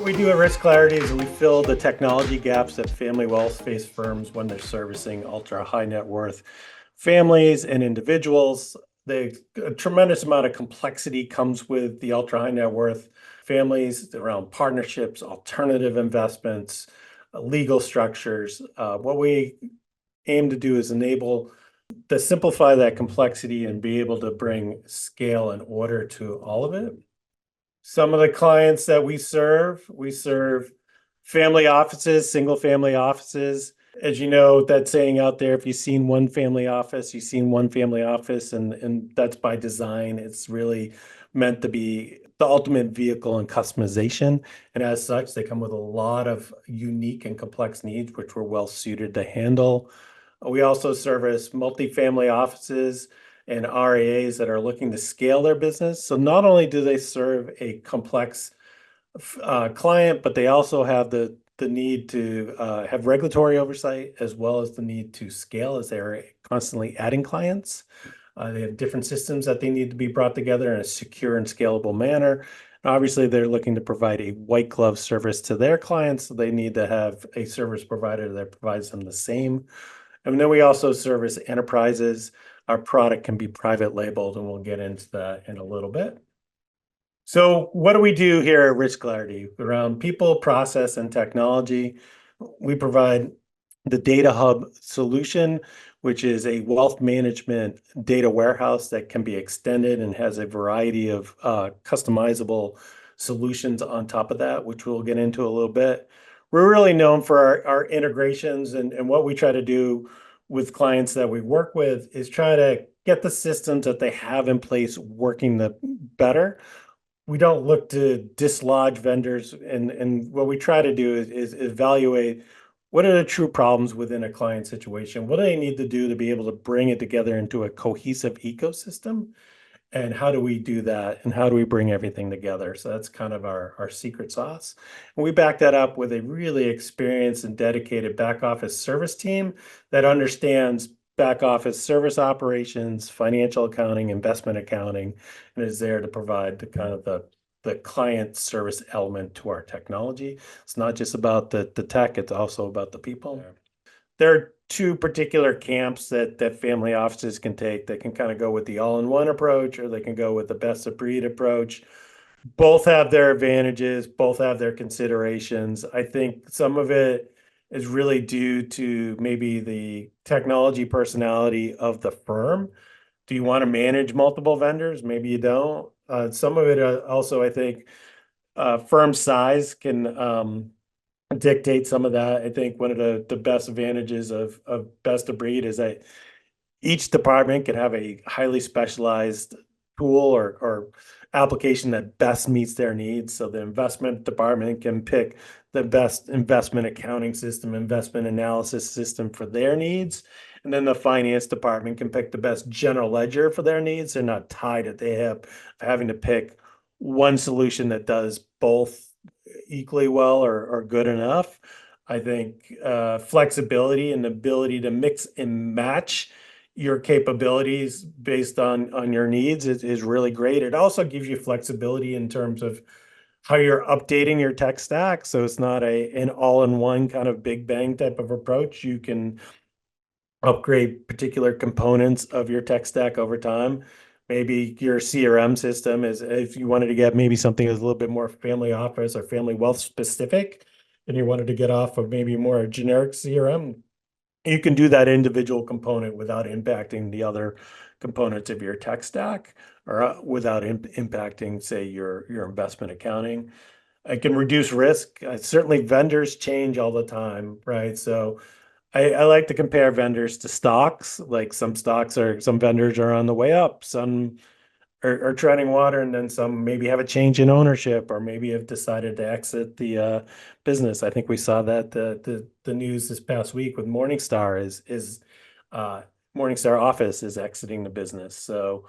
we do at Risclarity is we fill the technology gaps that family wealth face firms when they're servicing ultra high net worth families and individuals. A tremendous amount of complexity comes with the ultra high net worth families around partnerships, alternative investments, legal structures. What we aim to do is enable to simplify that complexity and be able to bring scale and order to all of it. Some of the clients that we serve family offices, single family offices. As you know, that saying out there, if you've seen one family office, you've seen one family office, and that's by design. It's really meant to be the ultimate vehicle in customization. And as such, they come with a lot of unique and complex needs, which we're well suited to handle. We also service multifamily offices and RIAs that are looking to scale their business. So not only do they serve a complex client, but they also have the need to have regulatory oversight as well as the need to scale as they're constantly adding clients. They have different systems that they need to be brought together in a secure and scalable manner. And obviously, they're looking to provide a white glove service to their clients, so they need to have a service provider that provides them the same. And then we also service enterprises. Our product can be private labeled, and we'll get into that in a little bit. So what do we do here at Risclarity? Around people, process, and technology, we provide the Data Hub solution, which is a wealth management data warehouse that can be extended and has a variety of customizable solutions on top of that, which we'll get into a little bit. We're really known for our integrations, and what we try to do with clients that we work with is try to get the systems that they have in place working the better. We don't look to dislodge vendors, and what we try to do is evaluate what are the true problems within a client situation. What do they need to do to be able to bring it together into a cohesive ecosystem? And how do we do that? And how do we bring everything together? So that's kind of our secret sauce. And we back that up with a really experienced and dedicated back office service team that understands back office service operations, financial accounting, investment accounting, and is there to provide the kind of the client service element to our technology. It's not just about the tech, it's also about the people. There are two particular camps that family offices can take. They can kind of go with the all-in-one approach, or they can go with the best-of-breed approach. Both have their advantages, both have their considerations. I think some of it is really due to maybe the technology personality of the firm. Do you want to manage multiple vendors? Maybe you don't. Some of it also, I think, firm size can dictate some of that. I think one of the best advantages of best of breed is that each department can have a highly specialized tool or application that best meets their needs. So the investment department can pick the best investment accounting system, investment analysis system for their needs. And then the finance department can pick the best general ledger for their needs. They're not tied at they have having to pick one solution that does both equally well or good enough. I think flexibility and the ability to mix and match your capabilities based on your needs is really great. It also gives you flexibility in terms of how you're updating your tech stack. So it's not an all-in-one kind of big bang type of approach. You can upgrade particular components of your tech stack over time. Maybe your CRM system is, if you wanted to get maybe something that's a little bit more family office or family wealth specific, and you wanted to get off of maybe more generic CRM, you can do that individual component without impacting the other components of your tech stack, or without impacting, say, your investment accounting. It can reduce risk. Certainly vendors change all the time, right? So I like to compare vendors to stocks. Like some vendors are on the way up, some are treading water, and then some maybe have a change in ownership or maybe have decided to exit the business. I think we saw that the news this past week with Morningstar is Morningstar Office is exiting the business. So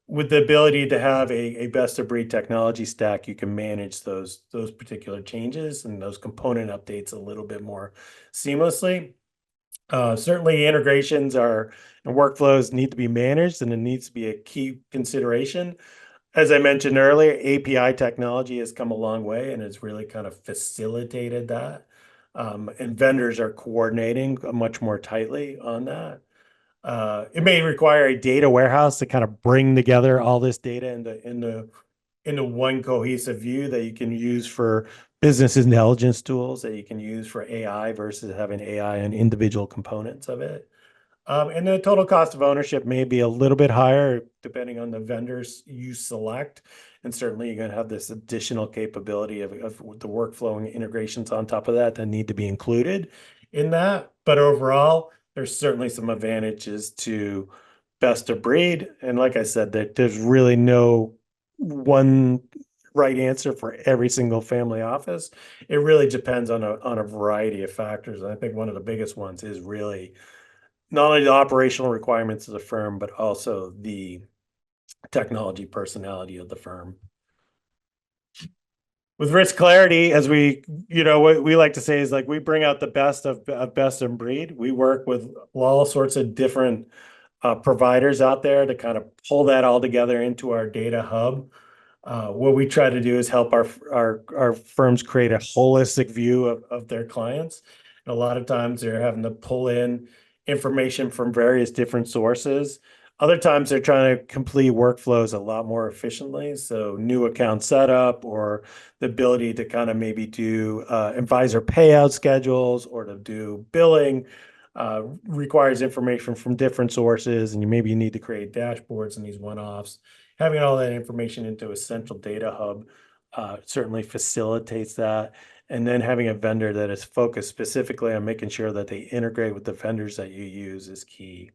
with the ability to have a best of breed technology stack, you can manage those particular changes and those component updates a little bit more seamlessly. Certainly integrations and workflows need to be managed, and it needs to be a key consideration. As I mentioned earlier, API technology has come a long way and has really kind of facilitated that. And vendors are coordinating much more tightly on that. It may require a data warehouse to kind of bring together all this data into one cohesive view that you can use for business intelligence tools, that you can use for AI versus having AI and individual components of it. And the total cost of ownership may be a little bit higher depending on the vendors you select. And certainly you're going to have this additional capability of the workflow and integrations on top of that need to be included in that. But overall, there's certainly some advantages to best of breed. And like I said, that there's really no one right answer for every single family office. It really depends on a variety of factors. And I think one of the biggest ones is really not only the operational requirements of the firm, but also the technology personality of the firm. With Risclarity, as what we like to say is like we bring out the best of best in breed. We work with all sorts of different providers out there to kind of pull that all together into our data hub. What we try to do is help our firms create a holistic view of their clients. And a lot of times they're having to pull in information from various different sources. Other times they're trying to complete workflows a lot more efficiently. So new account setup or the ability to kind of maybe do advisor payout schedules or to do billing requires information from different sources. And you need to create dashboards and these one-offs. Having all that information into a central data hub certainly facilitates that. And then having a vendor that is focused specifically on making sure that they integrate with the vendors that you use is key.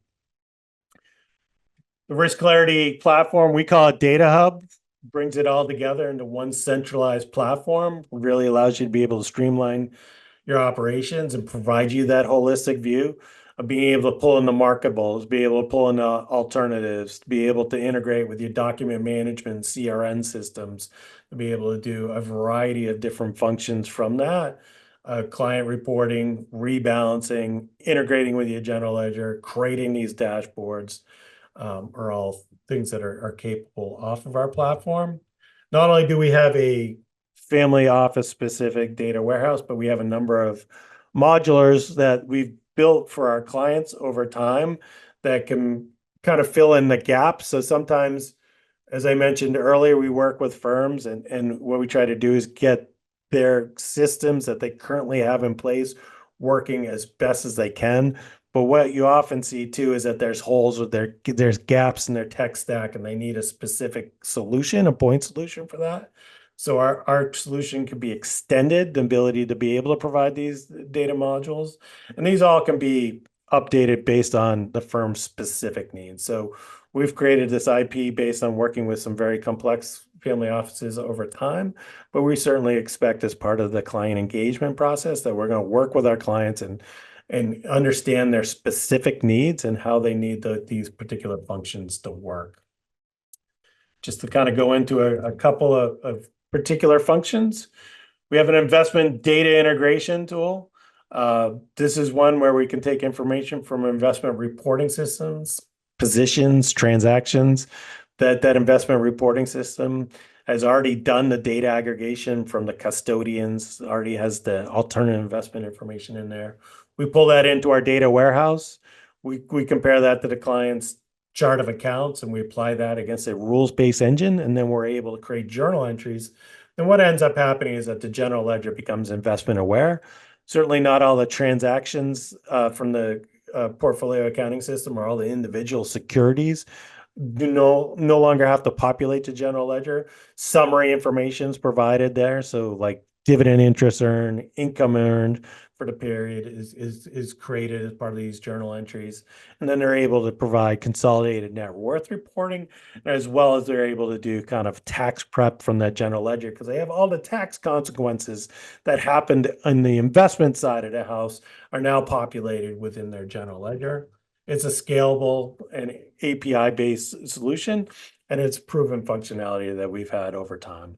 The Risclarity platform, we call it Data Hub, brings it all together into one centralized platform, really allows you to be able to streamline your operations and provide you that holistic view of being able to pull in the markables, be able to pull in the alternatives, be able to integrate with your document management CRM systems, to be able to do a variety of different functions from that. Client reporting, rebalancing, integrating with your general ledger, creating these dashboards are all things that are capable off of our platform. Not only do we have a family office specific data warehouse, but we have a number of modulars that we've built for our clients over time that can kind of fill in the gaps. So sometimes, as I mentioned earlier, we work with firms and what we try to do is get their systems that they currently have in place working as best as they can. But what you often see too is that there's holes or there's gaps in their tech stack and they need a specific solution, a point solution for that. So our solution could be extended, the ability to be able to provide these data modules. And these all can be updated based on the firm's specific needs. So we've created this IP based on working with some very complex family offices over time, but we certainly expect as part of the client engagement process that we're going to work with our clients and understand their specific needs and how they need these particular functions to work. Just to kind of go into a couple of particular functions, we have an investment data integration tool. This is one where we can take information from investment reporting systems, positions, transactions. That investment reporting system has already done the data aggregation from the custodians, already has the alternative investment information in there. We pull that into our data warehouse. We compare that to the client's chart of accounts and we apply that against a rules-based engine, and then we're able to create journal entries. And what ends up happening is that the general ledger becomes investment aware. Certainly not all the transactions from the portfolio accounting system or all the individual securities no longer have to populate the general ledger. Summary information is provided there. So like dividend interest earned, income earned for the period is created as part of these journal entries. And then they're able to provide consolidated net worth reporting, as well as they're able to do kind of tax prep from that general ledger because they have all the tax consequences that happened on the investment side of the house are now populated within their general ledger. It's a scalable and API-based solution, and it's proven functionality that we've had over time.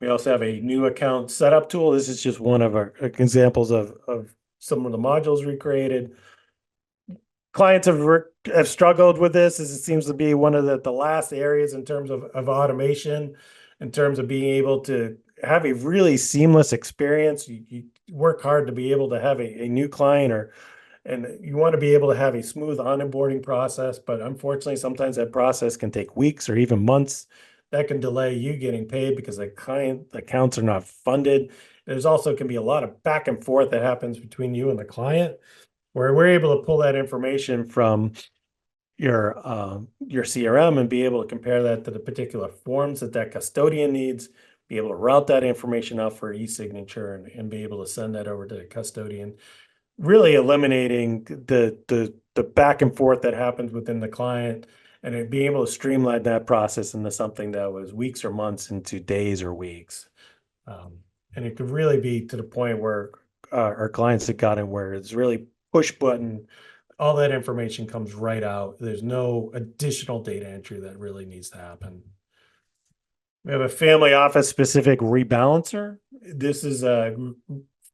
We also have a new account setup tool. This is just one of our examples of some of the modules we created. Clients have have struggled with this is it seems to be one of the last areas in terms of automation, in terms of being able to have a really seamless experience. You work hard to be able to have a new client and you want to be able to have a smooth onboarding process, but unfortunately, sometimes that process can take weeks or even months. That can delay you getting paid because the client accounts are not funded. There's also can be a lot of back and forth that happens between you and the client, where we're able to pull that information from your CRM and be able to compare that to the particular forms that that custodian needs, be able to route that information out for e-signature and be able to send that over to the custodian, really eliminating the back and forth that happens within the client and it being able to streamline that process into something that was weeks or months into days or weeks. Um, and it could really be to the point where our clients have gotten where it's really push button, all that information comes right out. There's no additional data entry that really needs to happen. We have a family office specific rebalancer. This is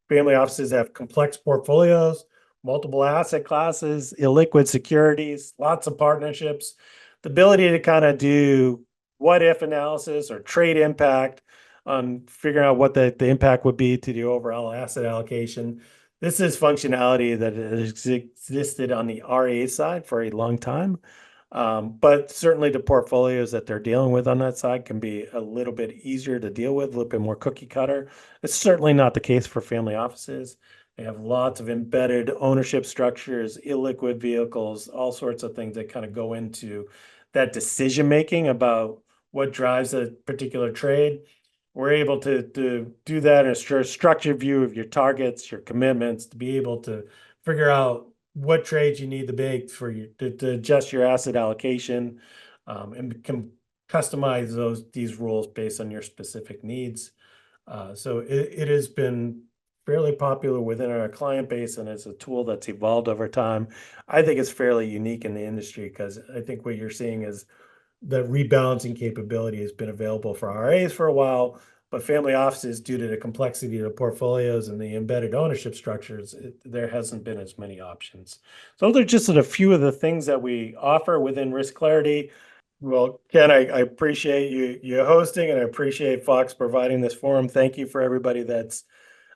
family offices have complex portfolios, multiple asset classes, illiquid securities, lots of partnerships. The ability to kind of do what if analysis or trade impact on figuring out what the impact would be to the overall asset allocation. This is functionality that has existed on the RIA side for a long time. But certainly the portfolios that they're dealing with on that side can be a little bit easier to deal with, a little bit more cookie cutter. It's certainly not the case for family offices. They have lots of embedded ownership structures, illiquid vehicles, all sorts of things that kind of go into that decision making about what drives a particular trade. We're able to do that in a structured view of your targets, your commitments, to be able to figure out what trades you need to make for you to adjust your asset allocation, and can customize these rules based on your specific needs. So it has been fairly popular within our client base, and it's a tool that's evolved over time. I think it's fairly unique in the industry because I think what you're seeing is the rebalancing capability has been available for RAs for a while, but family offices, due to the complexity of the portfolios and the embedded ownership structures, there hasn't been as many options. So those are just a few of the things that we offer within Risclarity. Well, Ken, I appreciate you hosting and I appreciate Fox providing this forum. Thank you for everybody that's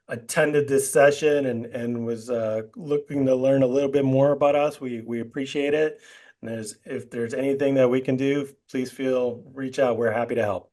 attended this session and was looking to learn a little bit more about us. We appreciate it. And if there's anything that we can do, please reach out. We're happy to help.